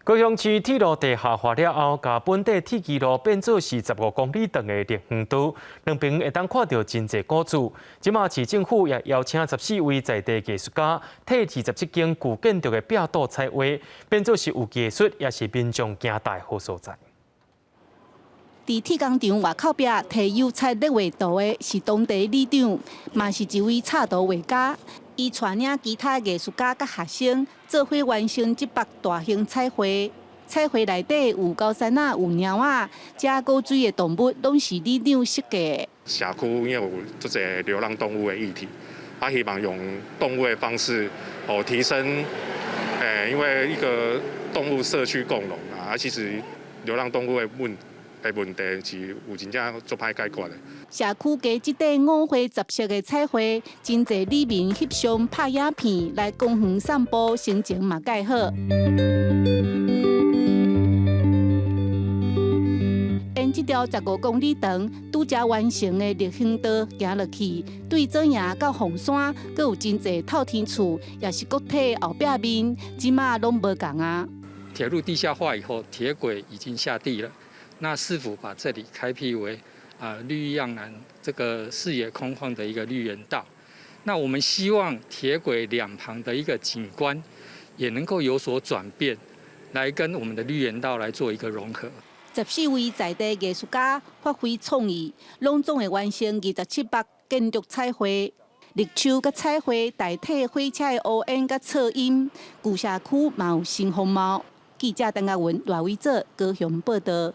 高雄市铁路地下化了后，甲本地铁基路变做是15公里长的立方图，两边会当看到真侪古厝。即马市政府也邀请14位在地艺术家，替27间旧建筑的壁堵彩画，变做是有艺术也是民众行大好所在。伫铁工厂外口壁提油彩列画图的是当地里长，嘛是一位插图画家。伊带领其他艺术家甲学生做伙完成这幅大型彩绘。彩绘内底有高山仔、有猫仔，遮古水的动物拢是里长设计的。社区因为有这些流浪动物的议题，希望用动物的方式，提升，因为一个动物社区共荣啊，其实流浪动物的问题是有真正足歹解决的。社区加即块5花10色的彩绘，真侪里民翕相拍影片来公园散步，心情嘛介好。沿这条15公里长、拄才完成的立行道行落去，对左营到凤山，阁有真侪透天厝，也是国体后壁面，即马拢无共啊。铁路地下化以后，铁轨已经下地了。那是否把这里开辟为绿意盎然、这个视野空旷的一个绿园道？那我们希望铁轨两旁的一个景观也能够有所转变，来跟我们的绿园道来做一个融合。14位在地艺术家发挥创意，隆重的完成27幅建筑彩绘。绿树甲彩绘代替火车的乌烟甲噪音，旧社区嘛有新风貌。记者陈嘉文、赖伟哲高雄报道。